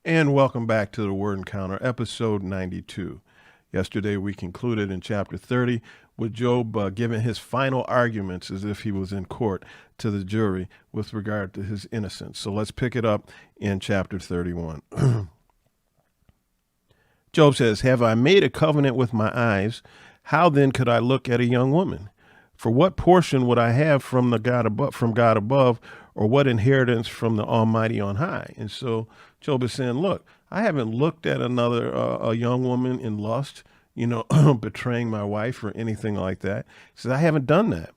And welcome back to the Word Encounter, episode 92. Yesterday we concluded in chapter 30 with Job giving his final arguments as if he was in court to the jury with regard to his innocence. So let's pick it up in chapter 31. Job says, "Have I made a covenant with my eyes? How then could I look at a young woman? For what portion would I have from God above, or what inheritance from the Almighty on high?" And so Job is saying, look, I haven't looked at a young woman in lust, betraying my wife or anything like that. He says, I haven't done that.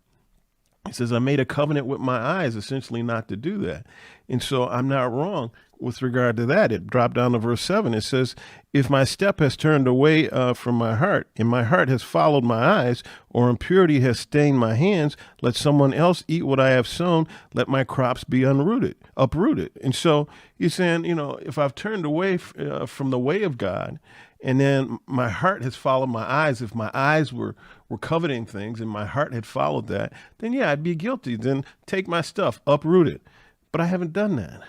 He says, I made a covenant with my eyes, essentially not to do that. And so I'm not wrong with regard to that. It dropped down to verse 7. It says, if my step has turned away from my heart, and my heart has followed my eyes, or impurity has stained my hands, let someone else eat what I have sown, let my crops be uprooted. And so he's saying, if I've turned away from the way of God, and then my heart has followed my eyes, if my eyes were coveting things and my heart had followed that, then yeah, I'd be guilty. Then take my stuff, uproot it. But I haven't done that.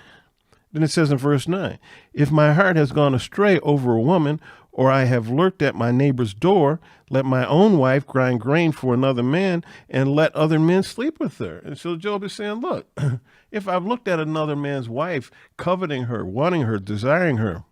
Then it says in verse 9, if my heart has gone astray over a woman, or I have lurked at my neighbor's door, let my own wife grind grain for another man, and let other men sleep with her. And so Job is saying, look, if I've looked at another man's wife, coveting her, wanting her, desiring her,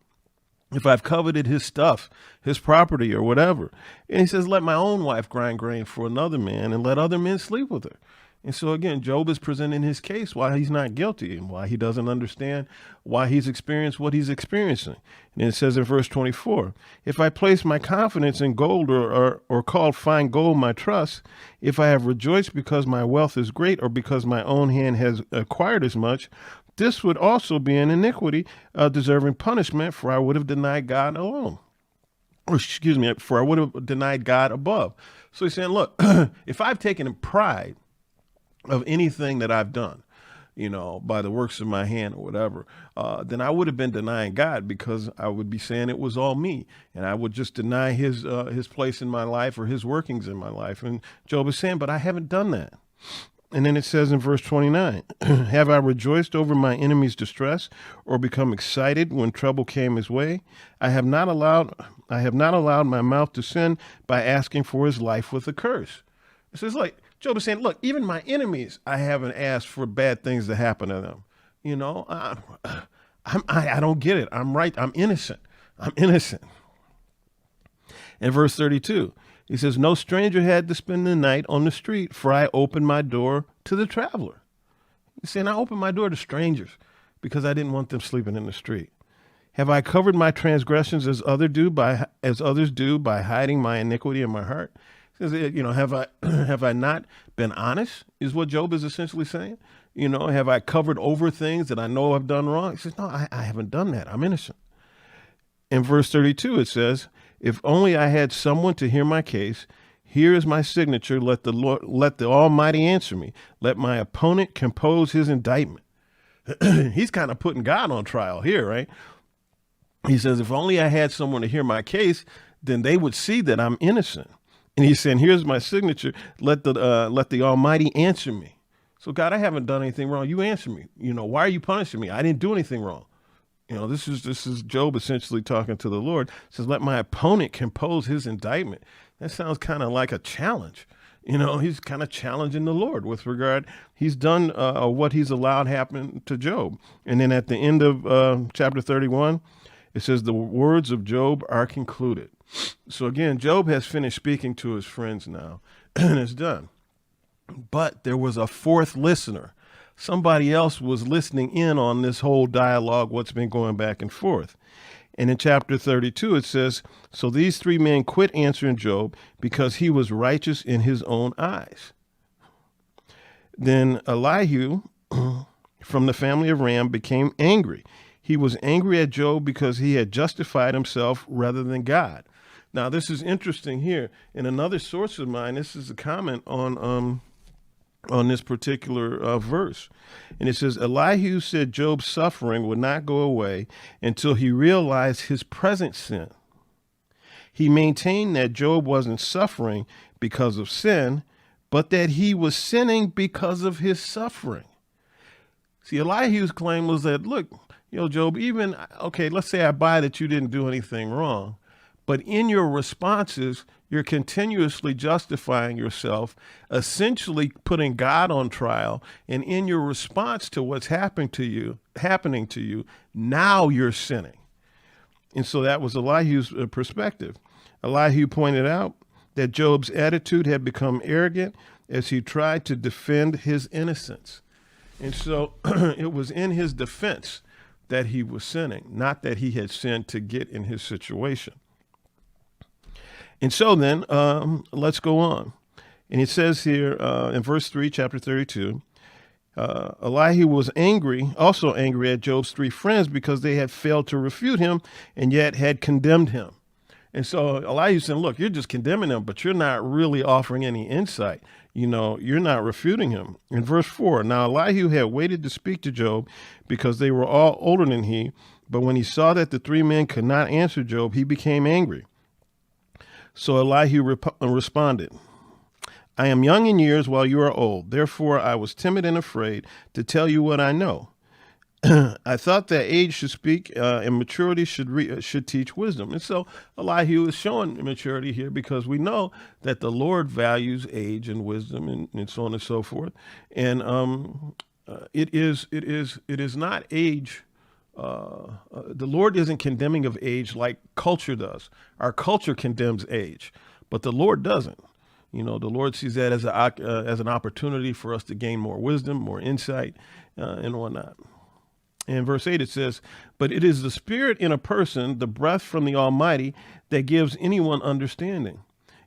if I've coveted his stuff, his property or whatever, and he says, let my own wife grind grain for another man and let other men sleep with her. And so again, Job is presenting his case why he's not guilty and why he doesn't understand why he's experienced what he's experiencing. And it says in verse 24, if I place my confidence in gold or called fine gold my trust, if I have rejoiced because my wealth is great or because my own hand has acquired as much, this would also be an iniquity deserving punishment, for I would have denied God alone. For I would have denied God above. So he's saying, look, if I've taken pride of anything that I've done, by the works of my hand or whatever, then I would have been denying God, because I would be saying it was all me, and I would just deny his place in my life or his workings in my life. And Job is saying, but I haven't done that. And then it says in verse 29, have I rejoiced over my enemy's distress, or become excited when trouble came his way? I have not allowed my mouth to sin by asking for his life with a curse. It says, like, Job is saying, look, even my enemies, I haven't asked for bad things to happen to them. I don't get it. I'm right. I'm innocent. In verse 32, he says, no stranger had to spend the night on the street, for I opened my door to the traveler. He's saying, I opened my door to strangers because I didn't want them sleeping in the street. Have I covered my transgressions as others do by hiding my iniquity in my heart? Have I not been honest, is what Job is essentially saying. Have I covered over things that I know I've done wrong? He says, no, I haven't done that. I'm innocent. In verse 32, it says, if only I had someone to hear my case, here is my signature. Let the Almighty answer me. Let my opponent compose his indictment. He's kind of putting God on trial here, right? He says, if only I had someone to hear my case, then they would see that I'm innocent. And he's saying, here's my signature. Let the Almighty answer me. So God, I haven't done anything wrong. You answer me. Why are you punishing me? I didn't do anything wrong. This is Job essentially talking to the Lord. It says, let my opponent compose his indictment. That sounds kind of like a challenge. He's kind of challenging the Lord with regard. He's done what he's allowed happen to Job. And then at the end of chapter 31, it says the words of Job are concluded. So again, Job has finished speaking to his friends now, and it's done. But there was a fourth listener. Somebody else was listening in on this whole dialogue, what's been going back and forth. And in chapter 32, it says, so these three men quit answering Job because he was righteous in his own eyes. Then Elihu from the family of Ram became angry. He was angry at Job because he had justified himself rather than God. Now, this is interesting here. In another source of mine, this is a comment on this particular verse. And it says, Elihu said Job's suffering would not go away until he realized his present sin. He maintained that Job wasn't suffering because of sin, but that he was sinning because of his suffering. See, Elihu's claim was that, look, Job, even, okay, let's say I buy that you didn't do anything wrong, but in your responses, you're continuously justifying yourself, essentially putting God on trial. And in your response to what's happening to you, now you're sinning. And so that was Elihu's perspective. Elihu pointed out that Job's attitude had become arrogant as he tried to defend his innocence. And so it was in his defense that he was sinning, not that he had sinned to get in his situation. And so then, let's go on. And it says here in verse 3, chapter 32, Elihu was also angry at Job's three friends because they had failed to refute him and yet had condemned him. And so Elihu said, look, you're just condemning him, but you're not really offering any insight. You're not refuting him. In verse 4, now Elihu had waited to speak to Job because they were all older than he. But when he saw that the three men could not answer Job, he became angry. So Elihu responded, I am young in years while you are old. Therefore, I was timid and afraid to tell you what I know. I thought that age should speak and maturity should teach wisdom. And so Elihu is showing maturity here because we know that the Lord values age and wisdom and so on and so forth. And it is not age. The Lord isn't condemning of age like culture does. Our culture condemns age, but the Lord doesn't. The Lord sees that as an opportunity for us to gain more wisdom, more insight, and whatnot. In verse 8, it says, but it is the spirit in a person, the breath from the Almighty, that gives anyone understanding.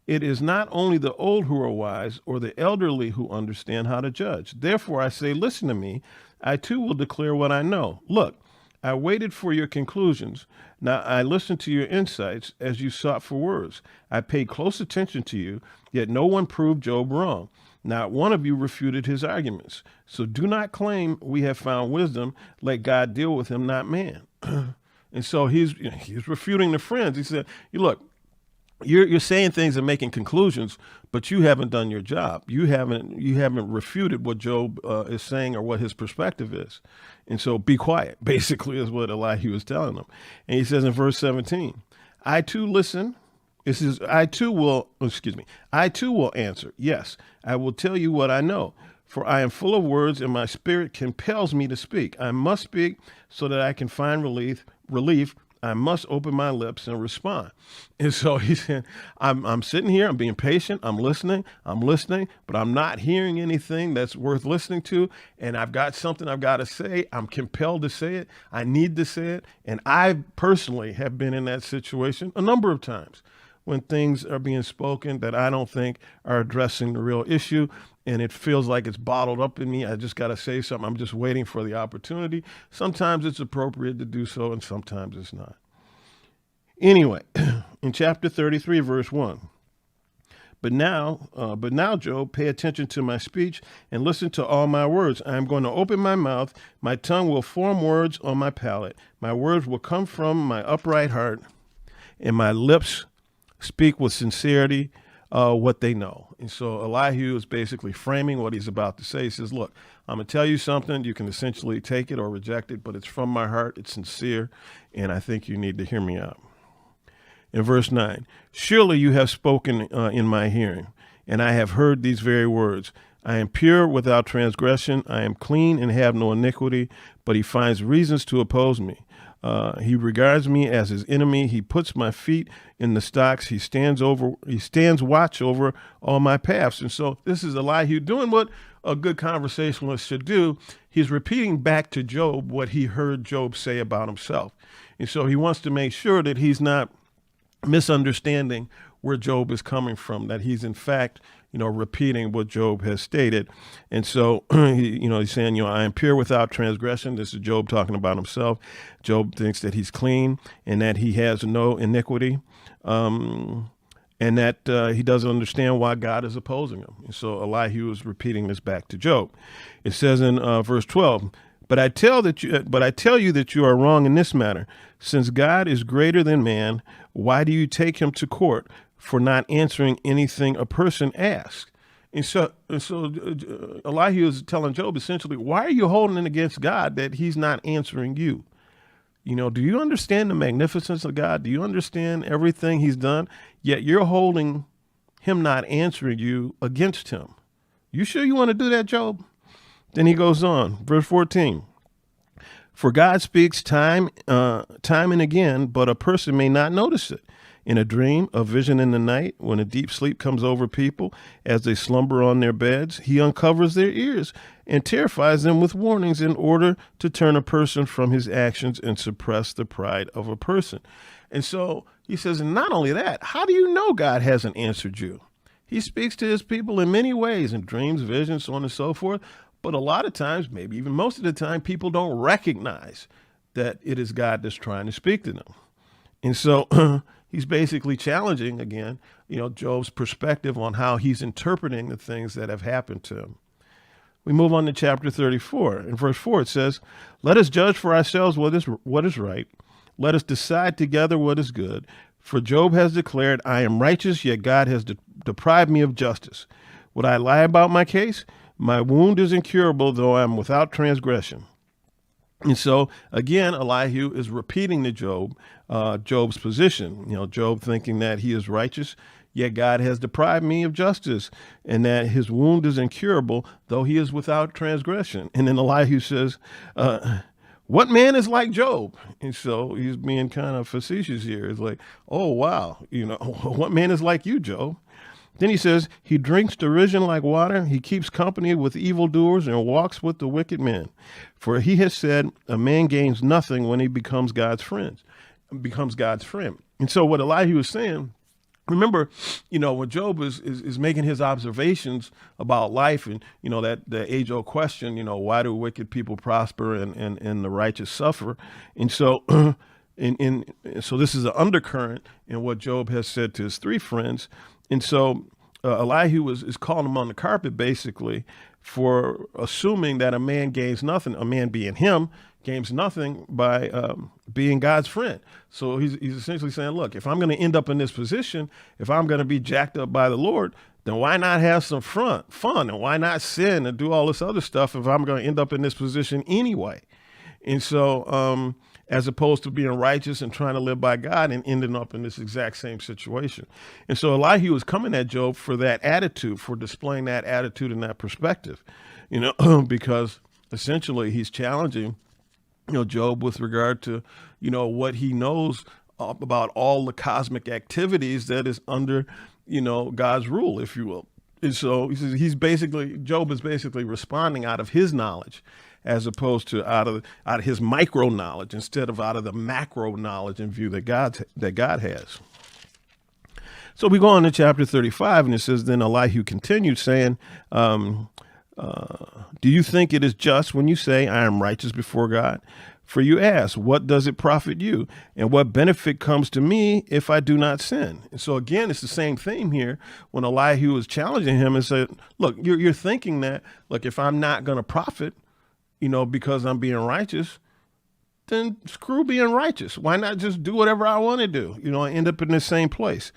It is not only the old who are wise or the elderly who understand how to judge. Therefore, I say, listen to me. I too will declare what I know. Look, I waited for your conclusions. Now I listened to your insights as you sought for words. I paid close attention to you, yet no one proved Job wrong. Not one of you refuted his arguments. So do not claim we have found wisdom. Let God deal with him, not man. And so he's refuting the friends. He said, look, you're saying things and making conclusions, but you haven't done your job. You haven't refuted what Job is saying or what his perspective is. And so be quiet, basically, is what Elihu is telling them. And he says in verse 17, I too listen. It says, I too will answer. Yes, I will tell you what I know, for I am full of words and my spirit compels me to speak. I must speak so that I can find relief. I must open my lips and respond. And so he said, I'm sitting here, I'm being patient, I'm listening, but I'm not hearing anything that's worth listening to. And I've got something I've got to say. I'm compelled to say it. I need to say it. And I personally have been in that situation a number of times when things are being spoken that I don't think are addressing the real issue. And it feels like it's bottled up in me. I just got to say something. I'm just waiting for the opportunity. Sometimes it's appropriate to do so, and sometimes it's not. Anyway, in chapter 33, verse 1, But now, Job, pay attention to my speech and listen to all my words. I am going to open my mouth. My tongue will form words on my palate. My words will come from my upright heart, and my lips speak with sincerity what they know. And so Elihu is basically framing what he's about to say. He says, look, I'm going to tell you something. You can essentially take it or reject it, but it's from my heart. It's sincere, and I think you need to hear me out. In verse 9, surely you have spoken in my hearing, and I have heard these very words. I am pure without transgression. I am clean and have no iniquity, but he finds reasons to oppose me. He regards me as his enemy. He puts my feet in the stocks. He stands watch over all my paths. And so this is Elihu doing what a good conversationalist should do. He's repeating back to Job what he heard Job say about himself. And so he wants to make sure that he's not misunderstanding where Job is coming from, that he's in fact, repeating what Job has stated. And so, he's saying, I am pure without transgression. This is Job talking about himself. Job thinks that he's clean and that he has no iniquity, and that he doesn't understand why God is opposing him. And so Elihu is repeating this back to Job. It says in verse 12, But I tell you that you are wrong in this matter. Since God is greater than man, why do you take him to court for not answering anything a person asks? And so Elihu is telling Job essentially, why are you holding it against God that he's not answering you? Do you understand the magnificence of God? Do you understand everything he's done? Yet you're holding him not answering you against him. You sure you want to do that, Job? Then he goes on, verse 14. For God speaks time and again, but a person may not notice it. In a dream, a vision in the night, when a deep sleep comes over people as they slumber on their beds, he uncovers their ears and terrifies them with warnings in order to turn a person from his actions and suppress the pride of a person. And so he says, and not only that, how do you know God hasn't answered you? He speaks to his people in many ways, in dreams, visions, so on and so forth. But a lot of times, maybe even most of the time, people don't recognize that it is God that's trying to speak to them. And so he's basically challenging, again, Job's perspective on how he's interpreting the things that have happened to him. We move on to chapter 34. In verse 4, it says, let us judge for ourselves what is right. Let us decide together what is good. For Job has declared, I am righteous, yet God has deprived me of justice. Would I lie about my case? My wound is incurable, though I am without transgression. And so, again, Elihu is repeating to Job, Job's position. Job thinking that he is righteous, yet God has deprived me of justice, and that his wound is incurable, though he is without transgression. And then Elihu says, what man is like Job? And so he's being kind of facetious here. It's like, oh, wow, what man is like you, Job? Then he says, he drinks derision like water. He keeps company with evildoers and walks with the wicked men. For he has said, a man gains nothing when he becomes God's friend. And so what Elihu is saying, remember, when Job is making his observations about life and, that the age-old question, why do wicked people prosper and the righteous suffer? And so, so this is an undercurrent in what Job has said to his three friends. And so Elihu is calling him on the carpet, basically, for assuming that a man gains nothing, a man being him, gains nothing by being God's friend. So he's essentially saying, look, if I'm going to end up in this position, if I'm going to be jacked up by the Lord, then why not have some fun and why not sin and do all this other stuff if I'm going to end up in this position anyway? And so as opposed to being righteous and trying to live by God and ending up in this exact same situation. And so Elihu was coming at Job for that attitude, for displaying that attitude and that perspective, because essentially he's challenging, Job with regard to, what he knows about all the cosmic activities that is under, God's rule, if you will. And so he says Job is basically responding out of his knowledge, as opposed to out of his micro knowledge, instead of out of the macro knowledge and view that God has. So we go on to chapter 35, and it says, then Elihu continued saying, do you think it is just when you say, I am righteous before God? For you ask, what does it profit you? And what benefit comes to me if I do not sin? And so again, it's the same theme here when Elihu is challenging him and said, look, you're thinking that, look, if I'm not going to profit, because I'm being righteous, then screw being righteous. Why not just do whatever I want to do, and end up in the same place?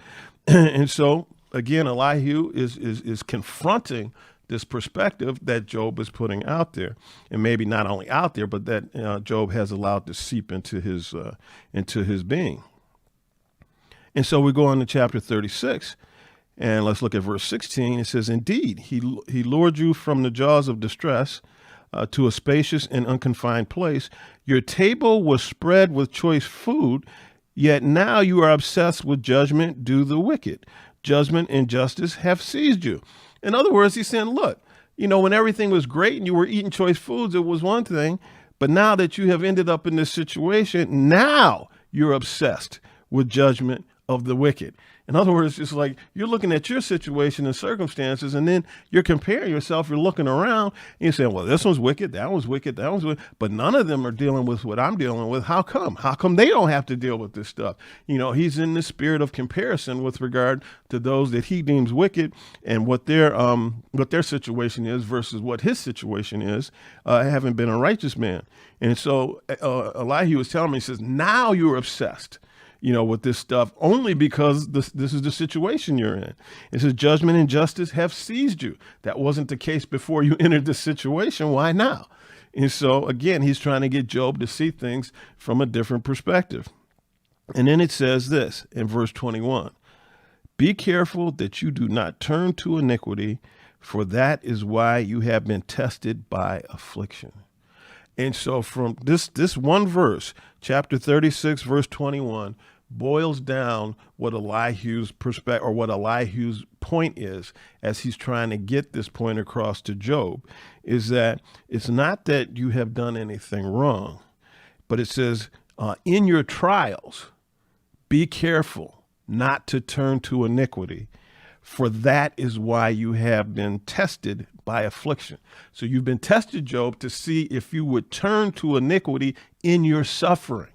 And so, again, Elihu is confronting this perspective that Job is putting out there, and maybe not only out there, but that Job has allowed to seep into his being. And so we go on to chapter 36, and let's look at verse 16. It says, indeed, he lured you from the jaws of distress to a spacious and unconfined place. Your table was spread with choice food, yet now you are obsessed with judgment due the wicked. Judgment and justice have seized you. In other words, he's saying, look, when everything was great and you were eating choice foods, it was one thing. But now that you have ended up in this situation, now you're obsessed with judgment of the wicked. In other words, it's like you're looking at your situation and circumstances, and then you're comparing yourself. You're looking around and you're saying, well, this one's wicked, that one's wicked, that one's wicked. But none of them are dealing with what I'm dealing with. How come? How come they don't have to deal with this stuff? He's in the spirit of comparison with regard to those that he deems wicked and what their situation is versus what his situation is, having been a righteous man. And so Elihu was telling me, he says, now you're obsessed with this stuff only because this is the situation you're in. It says judgment and justice have seized you. That wasn't the case before you entered this situation. Why now? And so, again, he's trying to get Job to see things from a different perspective. And then it says this in verse 21, be careful that you do not turn to iniquity, for that is why you have been tested by affliction. And so from this one verse, chapter 36, verse 21, boils down what Elihu's perspective, or what Elihu's point is, as he's trying to get this point across to Job, is that it's not that you have done anything wrong, but it says, in your trials, be careful not to turn to iniquity, for that is why you have been tested by affliction. So you've been tested, Job, to see if you would turn to iniquity in your suffering.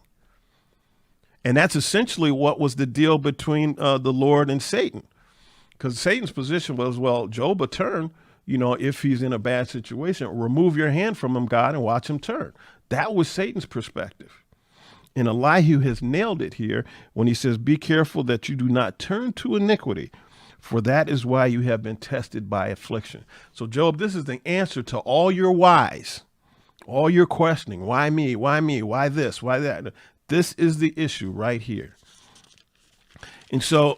And that's essentially what was the deal between the Lord and Satan. Because Satan's position was, well, Job will turn, if he's in a bad situation, remove your hand from him, God, and watch him turn. That was Satan's perspective. And Elihu has nailed it here when he says, be careful that you do not turn to iniquity, for that is why you have been tested by affliction. So, Job, this is the answer to all your whys, all your questioning. Why me? Why me? Why this? Why that? This is the issue right here. And so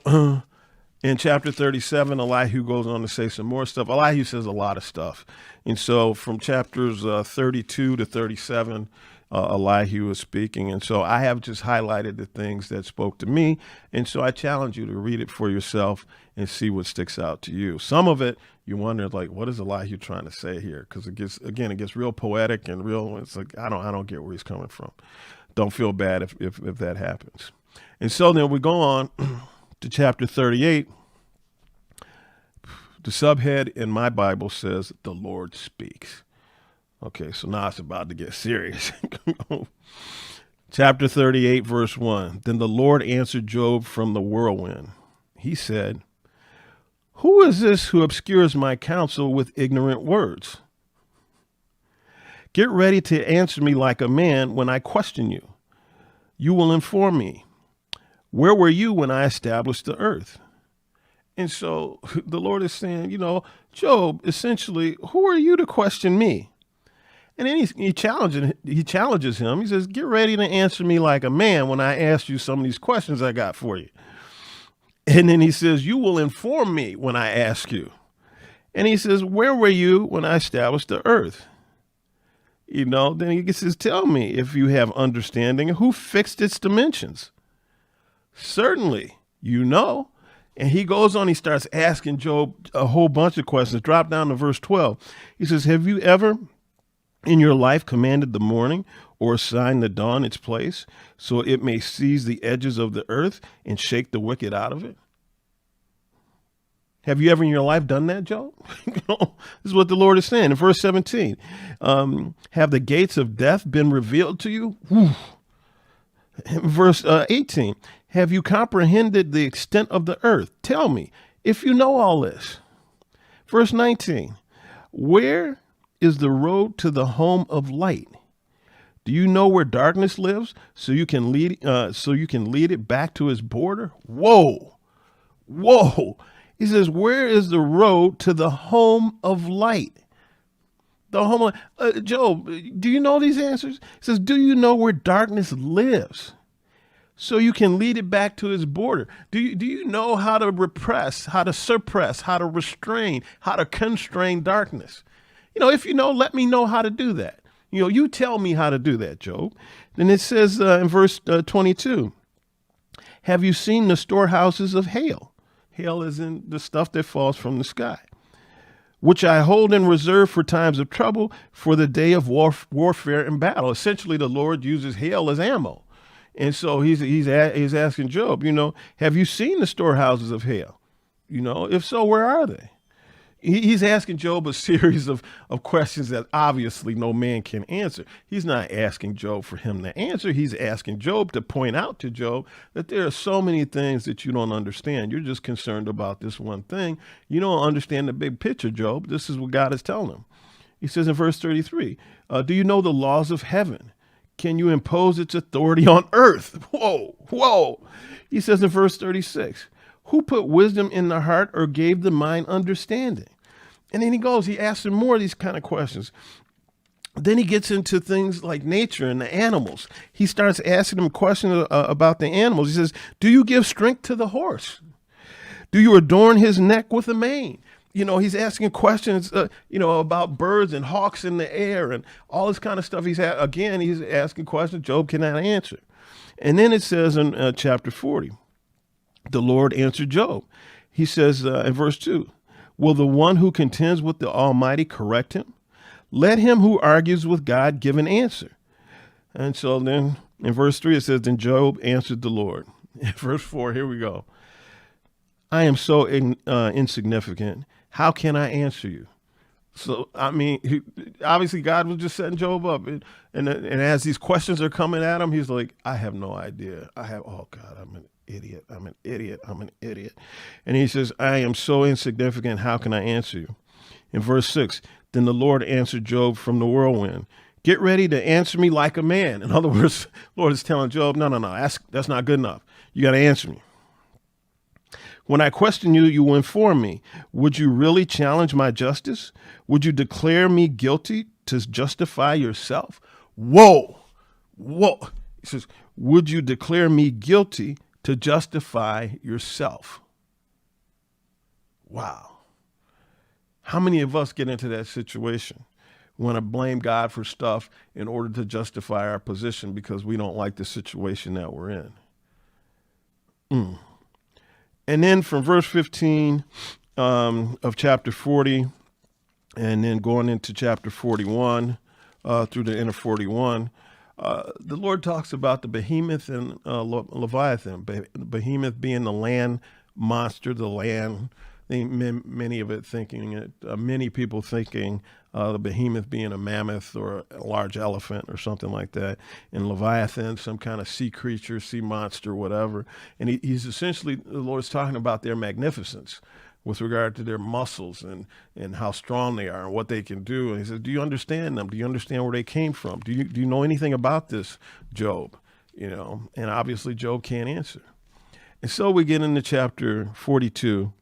in chapter 37, Elihu goes on to say some more stuff. Elihu says a lot of stuff. And so from chapters 32 to 37, Elihu is speaking. And so I have just highlighted the things that spoke to me. And so I challenge you to read it for yourself and see what sticks out to you. Some of it, you wonder, like, what is Elihu trying to say here? Because it gets real poetic and real. It's like, I don't get where he's coming from. Don't feel bad if that happens. And so then we go on to chapter 38. The subhead in my Bible says, the Lord speaks. Okay, so now it's about to get serious. Chapter 38, verse 1. Then the Lord answered Job from the whirlwind. He said, who is this who obscures my counsel with ignorant words? Get ready to answer me like a man when I question you. You will inform me. Where were you when I established the earth? And so the Lord is saying, Job, essentially, who are you to question me? And then he challenges him. He says, get ready to answer me like a man when I ask you some of these questions I got for you. And then he says, you will inform me when I ask you. And he says, where were you when I established the earth? Then he says, tell me if you have understanding, who fixed its dimensions? Certainly, And he goes on, he starts asking Job a whole bunch of questions. Drop down to verse 12. He says, have you ever in your life commanded the morning or assigned the dawn its place so it may seize the edges of the earth and shake the wicked out of it? Have you ever in your life done that, Job? This is what the Lord is saying in verse 17. Have the gates of death been revealed to you? Verse 18. Have you comprehended the extent of the earth? Tell me if you know all this. Verse 19. Where is the road to the home of light? Do you know where darkness lives so you can lead it back to its border? Whoa. He says, where is the road to the home of light? The home of Job, do you know these answers? He says, do you know where darkness lives so you can lead it back to its border? Do you know how to repress, how to suppress, how to restrain, how to constrain darkness? If you know, let me know how to do that. You tell me how to do that, Job. Then it says in verse 22, have you seen the storehouses of hail? Hail is in the stuff that falls from the sky, which I hold in reserve for times of trouble, for the day of warfare and battle. Essentially, the Lord uses hail as ammo. And so he's asking Job, have you seen the storehouses of hail? If so, where are they? He's asking Job a series of questions that obviously no man can answer. He's not asking Job for him to answer. He's asking Job to point out to Job that there are so many things that you don't understand. You're just concerned about this one thing. You don't understand the big picture, Job. This is what God is telling him. He says in verse 33, do you know the laws of heaven? Can you impose its authority on earth? Whoa. He says in verse 36, who put wisdom in the heart or gave the mind understanding? And then he asks him more of these kind of questions. Then he gets into things like nature and the animals. He starts asking them questions about the animals. He says, do you give strength to the horse? Do you adorn his neck with a mane? He's asking questions, about birds and hawks in the air and all this kind of stuff. He's asking questions Job cannot answer. And then it says in chapter 40, the Lord answered Job. He says in verse 2, will the one who contends with the Almighty correct him? Let him who argues with God give an answer. And so then in verse 3, it says, then Job answered the Lord. In verse 4, here we go. I am so insignificant. How can I answer you? So, obviously God was just setting Job up. And as these questions are coming at him, he's like, I have no idea. Oh God, I'm an idiot. I'm an idiot. And he says, I am so insignificant. How can I answer you? In verse 6, then the Lord answered Job from the whirlwind. Get ready to answer me like a man. In other words, the Lord is telling Job, no, that's not good enough. You got to answer me. When I question you, you will inform me. Would you really challenge my justice? Would you declare me guilty to justify yourself? Whoa. He says, would you declare me guilty to justify yourself? Wow. How many of us get into that situation? We want to blame God for stuff in order to justify our position because we don't like the situation that we're in. And then from verse 15 of chapter 40, and then going into chapter 41 through the end of 41, the Lord talks about the behemoth and Leviathan. Behemoth being the land monster, the land. Many people thinking the behemoth being a mammoth or a large elephant or something like that, and Leviathan, some kind of sea creature, sea monster, whatever. And he's essentially, the Lord's talking about their magnificence with regard to their muscles and how strong they are and what they can do. And he says, do you understand them? Do you understand where they came from? Do you know anything about this, Job? And obviously Job can't answer. And so we get into chapter 42.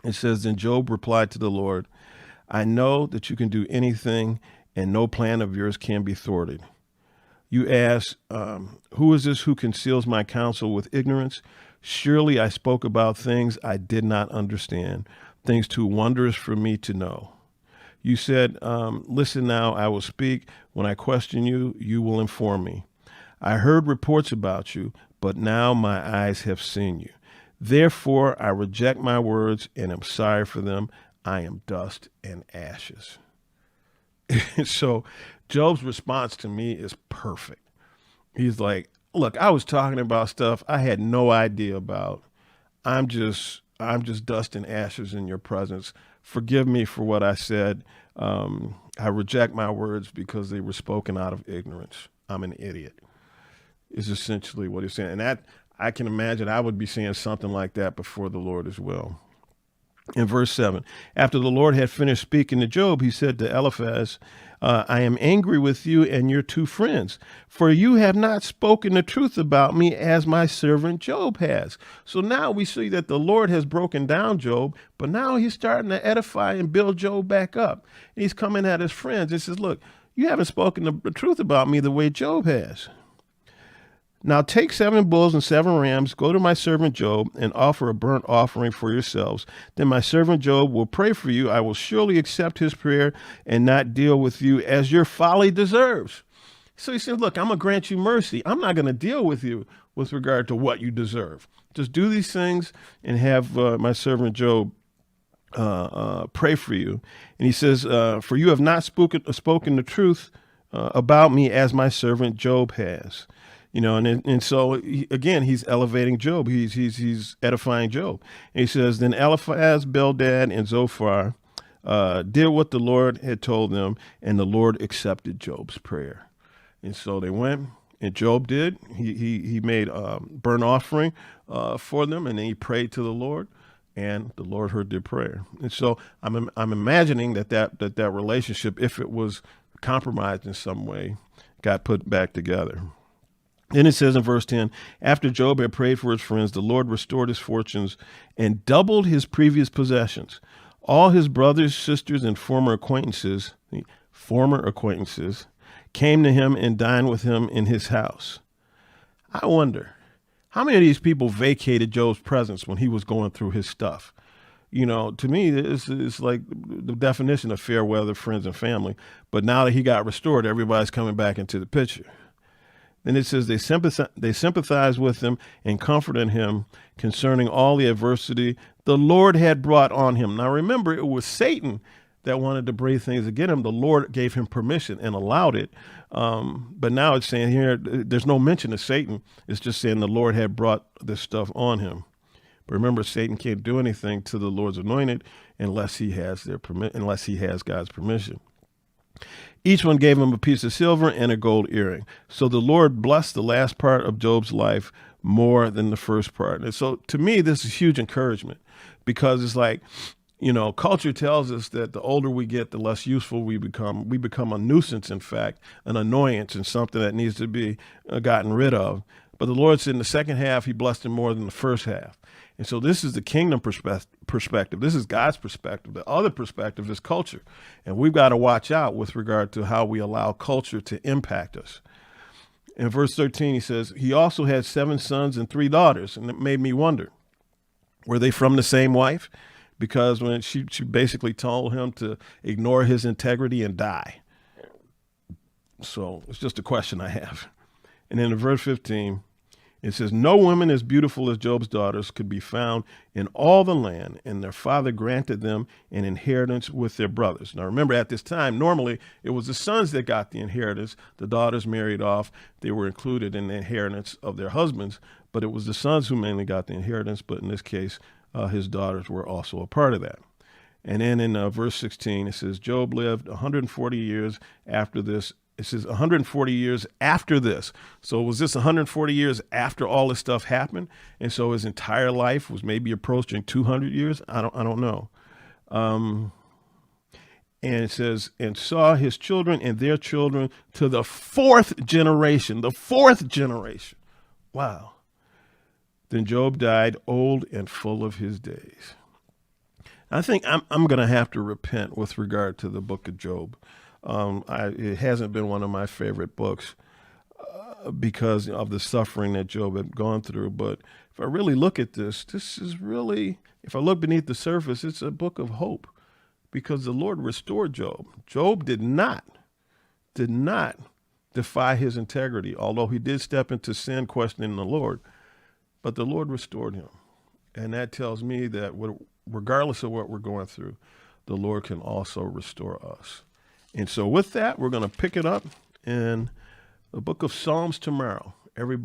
It says, then Job replied to the Lord, I know that you can do anything and no plan of yours can be thwarted. You ask, who is this who conceals my counsel with ignorance? Surely I spoke about things I did not understand, things too wondrous for me to know. You said, listen now, I will speak. When I question you, you will inform me. I heard reports about you, but now my eyes have seen you. Therefore, I reject my words and am sorry for them. I am dust and ashes. So Job's response to me is perfect. He's like, look, I was talking about stuff I had no idea about. I'm just dust and ashes in your presence. Forgive me for what I said. I reject my words because they were spoken out of ignorance. I'm an idiot, is essentially what he's saying. And that, I can imagine I would be saying something like that before the Lord as well. In verse 7, after the Lord had finished speaking to Job, he said to Eliphaz, I am angry with you and your two friends, for you have not spoken the truth about me as my servant Job has. So now we see that the Lord has broken down Job, but now he's starting to edify and build Job back up. And he's coming at his friends and says, look, you haven't spoken the truth about me the way Job has. Now take 7 bulls and 7 rams, go to my servant Job, and offer a burnt offering for yourselves. Then my servant Job will pray for you. I will surely accept his prayer and not deal with you as your folly deserves. So he said, look, I'm going to grant you mercy. I'm not going to deal with you with regard to what you deserve. Just do these things and have my servant Job pray for you. And he says, for you have not spoken the truth about me as my servant Job has. And so again, he's elevating Job. He's edifying Job. And he says, then Eliphaz, Bildad, and Zophar did what the Lord had told them, and the Lord accepted Job's prayer. And so they went, and Job did. He made a burnt offering for them, and then he prayed to the Lord, and the Lord heard their prayer. And so I'm imagining that relationship, if it was compromised in some way, got put back together. Then it says in verse 10, after Job had prayed for his friends, the Lord restored his fortunes and doubled his previous possessions. All his brothers, sisters, and former acquaintances former acquaintances, came to him and dined with him in his house. I wonder, how many of these people vacated Job's presence when he was going through his stuff? You know, to me, it's like the definition of fair weather friends and family. But now that he got restored, everybody's coming back into the picture. Then it says they sympathized with him and comforted him concerning all the adversity the Lord had brought on him. Now, remember, it was Satan that wanted to bring things against him. The Lord gave him permission and allowed it. But now it's saying here, there's no mention of Satan. It's just saying the Lord had brought this stuff on him. But remember, Satan can't do anything to the Lord's anointed unless he has God's permission. Each one gave him a piece of silver and a gold earring. So the Lord blessed the last part of Job's life more than the first part. And so to me, this is huge encouragement, because it's like, you know, culture tells us that the older we get, the less useful we become. We become a nuisance, in fact, an annoyance, and something that needs to be gotten rid of. But the Lord said in the second half, he blessed him more than the first half. And so this is the kingdom perspective. This is God's perspective. The other perspective is culture. And we've got to watch out with regard to how we allow culture to impact us. In verse 13, he says, he also had 7 sons and 3 daughters. And it made me wonder, were they from the same wife? Because when she basically told him to ignore his integrity and die. So it's just a question I have. And then in verse 15, it says, no woman as beautiful as Job's daughters could be found in all the land, and their father granted them an inheritance with their brothers. Now, remember, at this time, normally it was the sons that got the inheritance. The daughters married off. They were included in the inheritance of their husbands, but it was the sons who mainly got the inheritance. But in this case, his daughters were also a part of that. And then in verse 16, it says, Job lived 140 years after this. It says 140 years after this. So was this 140 years after all this stuff happened? And so his entire life was maybe approaching 200 years? I don't know. And it says, and saw his children and their children to the 4th generation. The 4th generation. Wow. Then Job died old and full of his days. I think I'm going to have to repent with regard to the book of Job. It hasn't been one of my favorite books because of the suffering that Job had gone through. But if I really look at this is really, if I look beneath the surface, it's a book of hope, because the Lord restored Job. Job did not defy his integrity, although he did step into sin questioning the Lord, but the Lord restored him. And that tells me that regardless of what we're going through, the Lord can also restore us. And so with that, we're going to pick it up in the book of Psalms tomorrow. Everybody